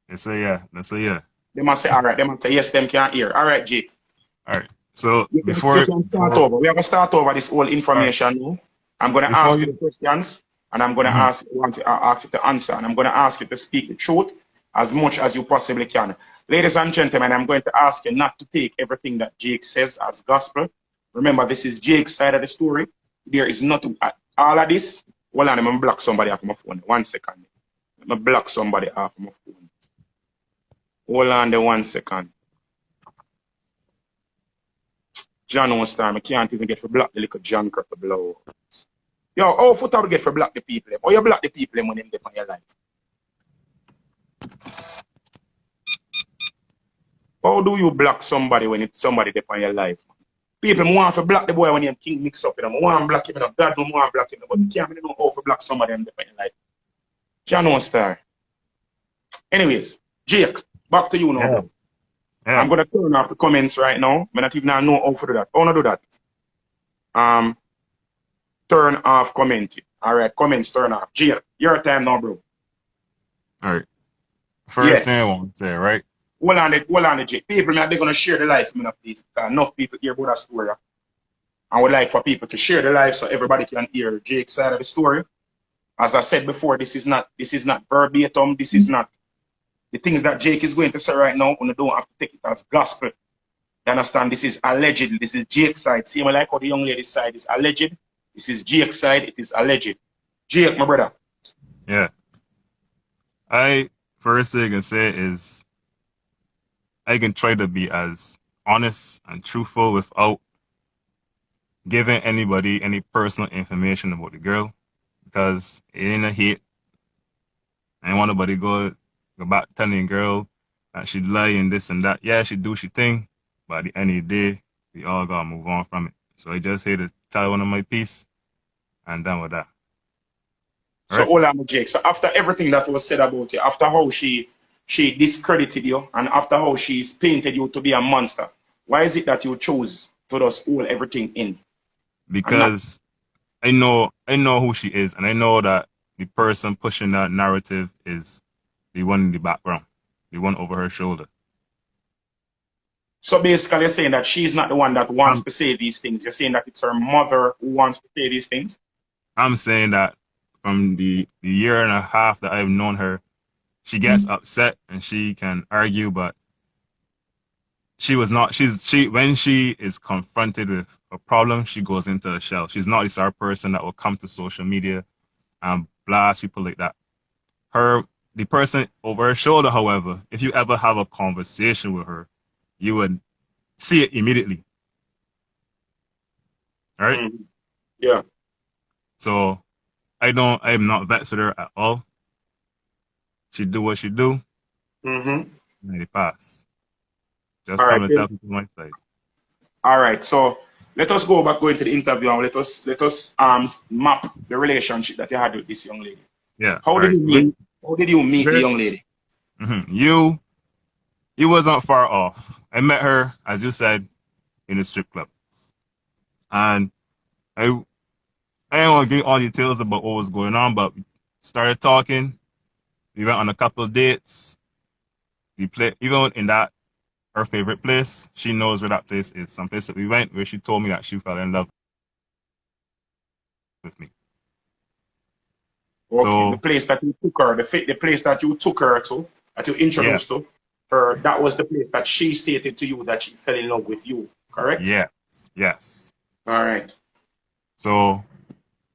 They say yeah. They say yeah. They must say, all right. They must say, yes, them can't hear. All right, Jake. All right. So You can start over. We have to start over this whole all right, information now. I'm going to before ask you the you, questions, and I'm going to mhm. ask you to answer, and I'm going to ask you to speak the truth as much as you possibly can. Ladies and gentlemen, I'm going to ask you not to take everything that Jake says as gospel. Remember, this is Jake's side of the story. There is not all of this. Hold on, I'm going to block somebody off my phone. 1 second. I'm going to block somebody off my phone. Hold on there 1 second. John wants time. I can't even get for block the little John crap to blow. Yo, how foot out get for block the people? Or you block the people when them depend on your life? How do you block somebody when it's somebody depend on your life? People want to block the boy when him king mix up with them. Want to block him, God don't want to block him, but you can't really know how to block somebody and depend on your life. John wants star. Anyways, Jake, back to you now, Yeah, bro. I'm yeah. gonna turn off the comments right now. I not even know how to do that. How to do that? Um, turn off commenting. All right, comments turn off. Jake, your time now, bro. All right. First Yeah. thing I want to say, right? Hold on, Jake. People, they're gonna share the life, me, please. Enough people hear about that story. I would like for people to share the life so everybody can hear Jake's side of the story. As I said before, this is not verbatim. This is not the things that Jake is going to say right now. You don't have to take it as gospel. You understand? This is alleged. This is Jake's side. Same like how the young lady's side is alleged. This is Jake's side. It is alleged. Jake, my brother. Yeah. I first thing I can say is I can try to be as honest and truthful without giving anybody any personal information about the girl because it ain't a hate. I ain't want nobody go back telling the girl that she'd lie and this and that. Yeah, she do she thing, but at the end of the day, we all gotta move on from it. So I just here to tell one of my piece and done with that. All So right? hold on, Jake. So after everything that was said about you, after how she discredited you, and after how she's painted you to be a monster, why is it that you chose to just hold everything in and not? Because I know who she is and I know that the person pushing that narrative is the one in the background, the one over her shoulder. So basically, you're saying that she's not the one that wants I'm to say these things. You're saying that it's her mother who wants to say these things. I'm saying that from the year and a half that I've known her, she gets upset and she can argue, but she was not she when she is confronted with a problem, she goes into a shell. She's not the sort of person that will come to social media and blast people like that. Her the person over her shoulder, however, if you ever have a conversation with her, you would see it immediately. All right. Mhm. Yeah. So I'm not vexed with her at all. She do what she do, Mm-hmm. and it pass. Just All come right. to tell people my side. All right. So let us go into the interview and let us map the relationship that you had with this young lady. Yeah. How All did right. you meet? How did you meet the young lady? You wasn't far off. I met her, as you said, in a strip club. And I I don't want to give all details about what was going on, but we started talking. We went on a couple of dates. We played even in that her favorite place. She knows where that place is. Some place that we went where she told me that she fell in love with me. Okay, the So place that you took her, the place that you took her to, that you yeah, introduced to her, that was the place that she stated to you that she fell in love with you, correct? yes, yes. All right. So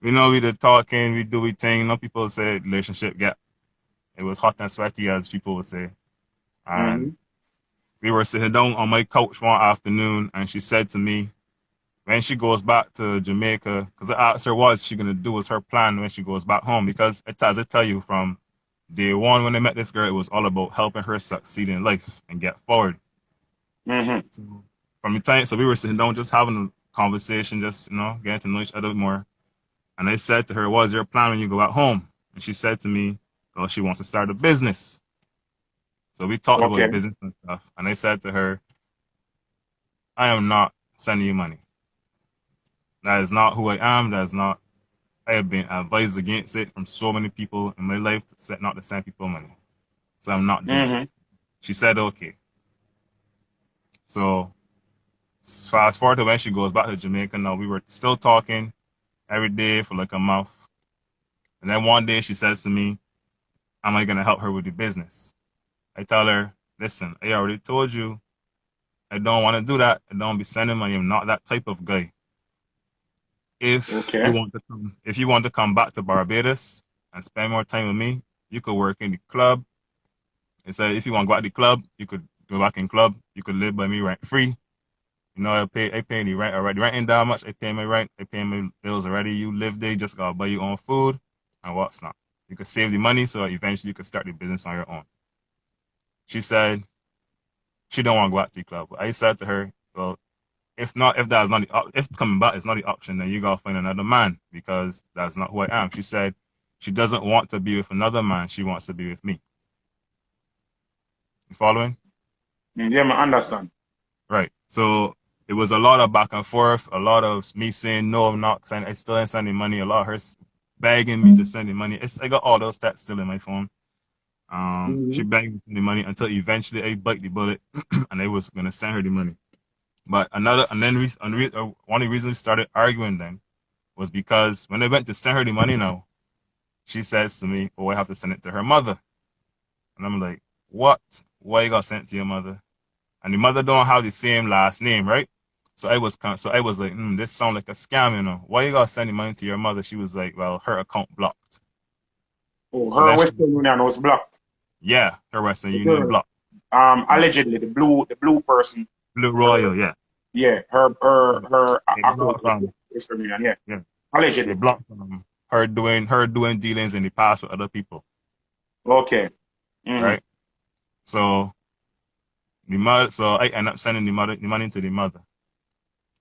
we did talking, we do we thing. You know, people say relationship get it was hot and sweaty as people would say. Mm-hmm. And we were sitting down on my couch one afternoon, and she said to me, when she goes back to Jamaica, because I asked her what she gonna do, was her plan when she goes back home. Because as I tell you, from day one when I met this girl, it was all about helping her succeed in life and get forward. Mm-hmm. So from the time, so we were sitting down, just having a conversation, just getting to know each other more. And I said to her, "What's your plan when you go back home?" And she said to me, "Well, she wants to start a business." So we talked about Okay. business and stuff. And I said to her, "I am not sending you money. That is not who I am. That is not I have been advised against it from so many people in my life to set not to send people money. so I'm not doing it. Mm-hmm. She said, okay. So fast forward to when she goes back to Jamaica now, we were still talking every day for like a month. And then one day she says to me, am I going to help her with the business? I tell her, listen, I already told you I don't want to do that. I don't be sending money. I'm not that type of guy. Okay. If you want to come back to Barbados and spend more time with me, you could work in the club. I said, if you want to go out the club, you could go back in club. You could live by me rent free. You know, I pay the rent already. Rent ain't that much. I pay my rent. I pay my bills already. You live there, you just gotta buy your own food and what's not. You could save the money so eventually you could start the business on your own. She said she don't want to go out to the club. But I said to her, well, if coming back is not the option, then you gotta find another man because that's not who I am. She said she doesn't want to be with another man. She wants to be with me. You following? Yeah, I understand. Right. So it was a lot of back and forth, a lot of me saying no, I'm not sending, I still ain't sending money, a lot of her begging me to send the money. I got all those stats still in my phone. She Mm-hmm. begged me for the money until eventually I bite the bullet and I was gonna send her the money. But one of the reasons we started arguing then was because when I went to send her the money now, she says to me, "Oh, I have to send it to her mother," and I'm like, "What? Why you gotta send it to your mother?" And the mother don't have the same last name, right? So I was like, this sound like a scam, you know. Why you gotta send the money to your mother? She was like, well, her account blocked. Oh, So her then she, Western Union was blocked. yeah, her Western The Union girl, blocked. Yeah, allegedly the blue person, Blue her, Royal, yeah. yeah, her It account blocked was blocked, Western Union, yeah, yeah, allegedly. it blocked her doing dealings in the past with other people, Okay. Mm-hmm. right? So so I end up sending the money to the mother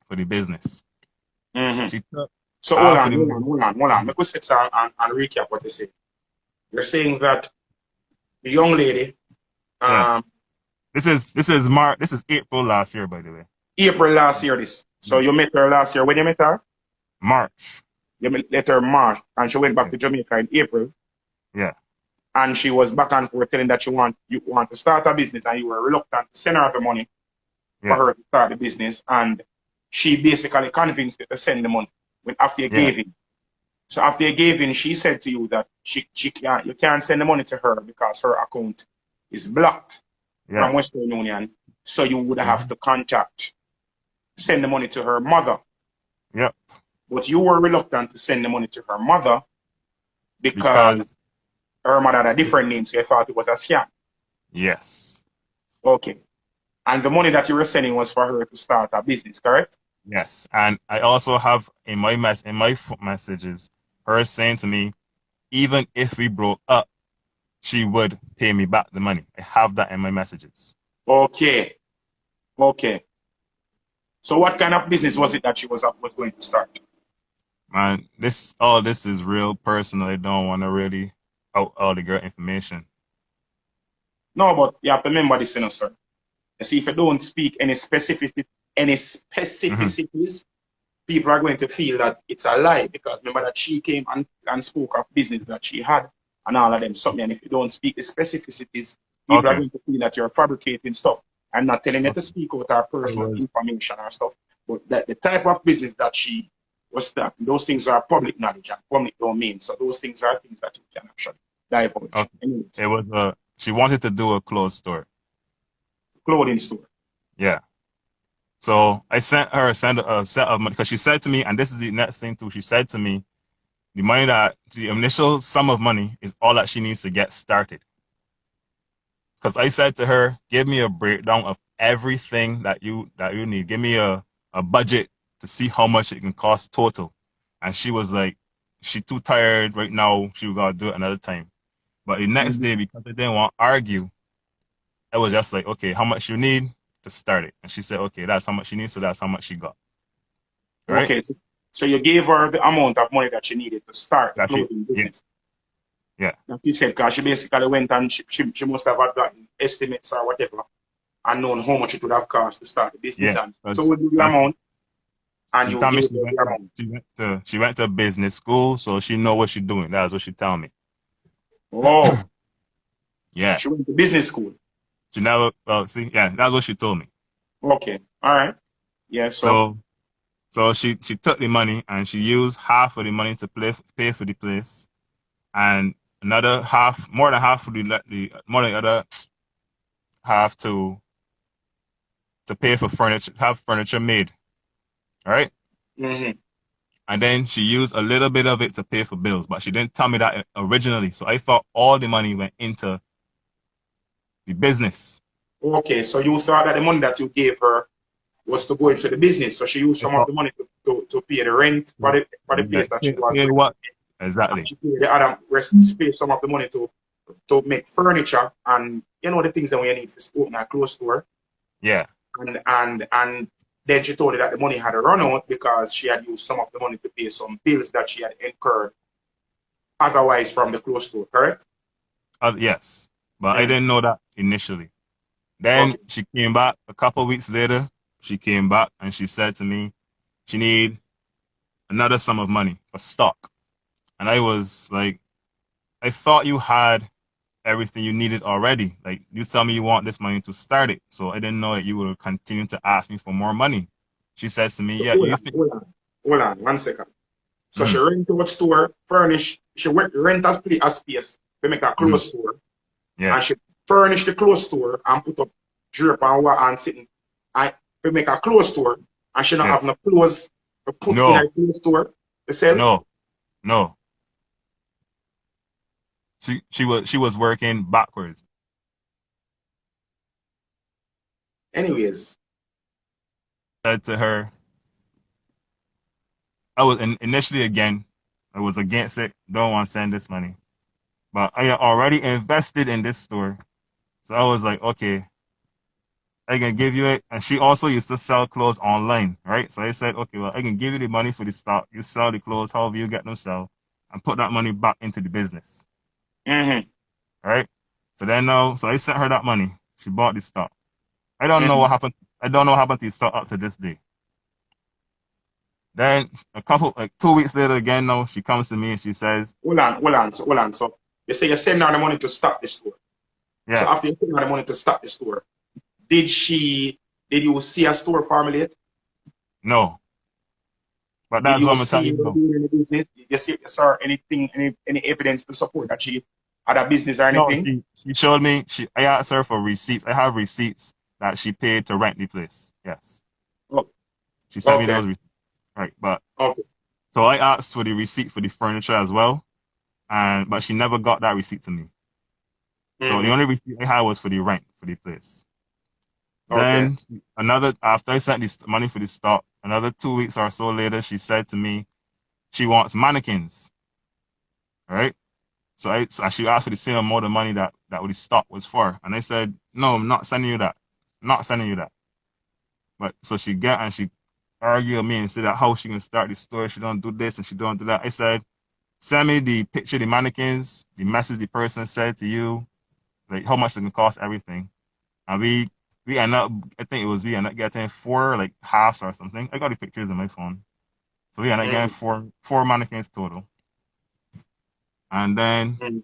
for the business. Mm-hmm. She took So hold half of on, the hold on, money. hold on, hold on. Make us sit down and recap what you say. You're saying that the young lady, Yeah, um, this is April last year, by the way. April last year, this. So Yeah. you met her last year. When you met her, March. you met her March, and she went back Yeah. to Jamaica in April, Yeah. and she was back and forth telling that you want to start a business, and you were reluctant to send her the money for Yeah. her to start the business, and she basically convinced you to send the money when after you Yeah. gave in. So after you gave in, she said to you that she can't you can't send the money to her because her account is blocked Yeah. from Western Union. So you would have Mhm. to send the money to her mother. Yep. But you were reluctant to send the money to her mother because Because her mother had a different name, so you thought it was a scam. yes. Okay. And the money that you were sending was for her to start a business, correct? Yes. And I also have in my messages her saying to me, even if we broke up, she would pay me back the money. I have that in my messages. Okay. Okay. So what kind of business was it that she was going to start? Man, all this is real personal. I don't want to really out all the girl information. No, but you have to remember this, sir. You see, if you don't speak any Hmm. specificities, people are going to feel that it's a lie because remember that she came and spoke of business that she had and all of them something. And if you don't speak the specificities, people are Okay. going to feel that you're fabricating stuff. I'm not telling you to Okay. speak out our It personal was information or stuff, but that the type of business that she was starting, those things are public knowledge and public domain. So those things are things that you can actually divulge. okay. Anyways, It was she wanted to do a closed store. clothing store. Yeah. So I sent her a set of money because she said to me, and this is the next thing too. She said to me, the initial sum of money is all that she needs to get started. Because I said to her, give me a breakdown of everything that you need. Give me a budget to see how much it can cost total. And she was like, she too tired right now. She gotta do it another time. But the next Mhm. day, because I didn't want to argue, I was just like, okay, how much you need to start it? And she said, okay, that's how much she needs, so that's how much she got. Right? Okay, so you gave her the amount of money that she needed to start the That she, clothing yeah, business. yeah, Like you said, because she basically went and she must have had gotten estimates or whatever and known how much it would have cost to start the business. yeah. And so Because we do the amount and she you told me gave her the amount. she went to business school, so she know what she's doing. That's what she tell me. Oh, Yeah. She went to business school. She never, well, see, yeah, that's what she told me. Okay. All right. Yeah. So. So, she took the money and she used half of the money to pay for the place, and another half, more than half of the more than the other half to pay for furniture, have furniture made, right? Mm-hmm. And then she used a little bit of it to pay for bills, but she didn't tell me that originally. So I thought all the money went into the business. Okay. So you thought that the money that you gave her was to go into the business. So she used I some of thought, the money to pay the rent for the yeah, place that she was yeah, renting. what? Exactly. She paid the other rest, pay some of the money to make furniture and the things that we need to open a clothes store. Yeah. And then she told me that the money had run out because she had used some of the money to pay some bills that she had incurred otherwise from the clothes store, correct? Yes. But I Mm. didn't know that initially. Then Okay. she came back a couple of weeks later. She came back and she said to me she need another sum of money for stock. And I was like, I thought you had everything you needed already. Like you tell me you want this money to start it. So I didn't know that you would continue to ask me for more money. She says to me, So yeah, hold you on, think, hold on, hold on, 1 second. So she mm, rent to a store, furnish, she rent a space to make a mm, clothes store, yeah, and she furnish the clothes store and put up drape and what and sitting and to make a clothes store, and she not yeah. have no clothes to put in a No, clothes store to sell. no, no. She was working backwards. Anyways, Said to her, I was initially again, I was against it. Don't want to send this money, but I had already invested in this store, so I was like, okay, I can give you it. And she also used to sell clothes online, right? So I said, okay, well, I can give you the money for the stock. You sell the clothes, however you get them sell, and put that money back into the business, mm-hmm, right? So then now, so I sent her that money. She bought the stock. I don't know mm-hmm. what happened. I don't know what happened to the stock up to this day. Then a couple, like 2 weeks later, again, now she comes to me and she says, Hold on. So you say you send her the money to stop the store. So yeah, after you send her the money to stop the store, did she? Did you see a store formulate? no, but Did that's what you I'm gonna tell see you her now. doing in the business? Did you see, saw anything, any evidence to support that she had a business or No, anything? she showed me. I asked her for receipts. I have receipts that she paid to rent the place. Yes, Oh, she sent me okay, those receipts. Right, but okay. so I asked for the receipt for the furniture as well, and but she never got that receipt to me. So the Mm-hmm. only receipt I had was for the rent for the place. Okay. Then another after I sent this money for the stock, another 2 weeks or so later, she said to me she wants mannequins. Right. So she asked for the same amount of money that the stock was for, and I said no, I'm not sending you that. I'm not sending you that. But so she get and she argued with me and said that how she can start the store, she don't do this and she don't do that. I said send me the picture of the mannequins, the message the person said to you, like how much it can cost, everything. And we end up, I think it was we end up getting four like halves or something. I got the pictures on my phone. So we end up getting Mm-hmm. four mannequins total. And then Mm-hmm.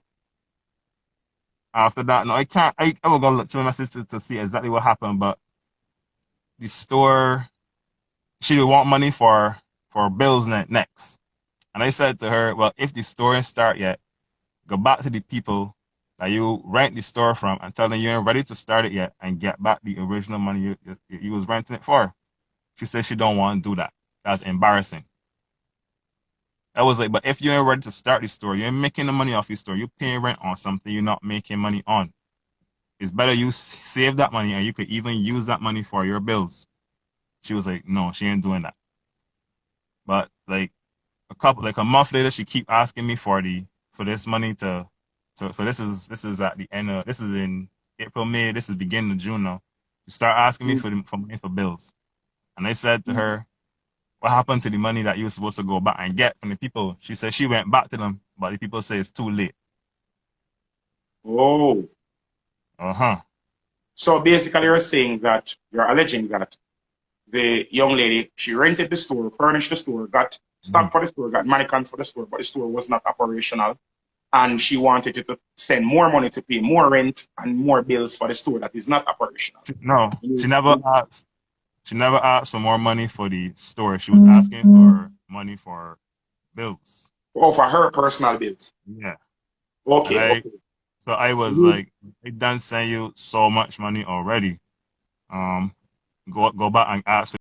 after that, no, I can't I will go look through my sister to see exactly what happened, but the store she would want money for bills next. And I said to her, well, if the store ain't start yet, go back to the people that you rent the store from and tell them you ain't ready to start it yet and get back the original money you was renting it for. She said she don't want to do that. That's embarrassing. I was like, but if you ain't ready to start the store, you ain't making the money off your store. You're paying rent on something you're not making money on. It's better you save that money and you could even use that money for your bills. She was like, no, she ain't doing that. But like a month later, she keep asking me for this money to. So this is at the end of this is in April, May. This is beginning of June now. She start asking me for money for bills, and I said to Mm-hmm. her, "What happened to the money that you were supposed to go back and get from the people?" She said she went back to them, but the people say it's too late. Oh, Uh-huh. so basically, you're alleging that the young lady she rented the store, furnished the store, got Mhm. stock for the store, got mannequins for the store, but the store was not operational. and she wanted you to send more money to pay more rent and more bills for the store that is not operational. No, You, she never asked. She never asked for more money for the store. She was asking for money for bills. oh, for her personal bills. Yeah. And Okay, okay. I was like, I done send you so much money already. Um, go back and ask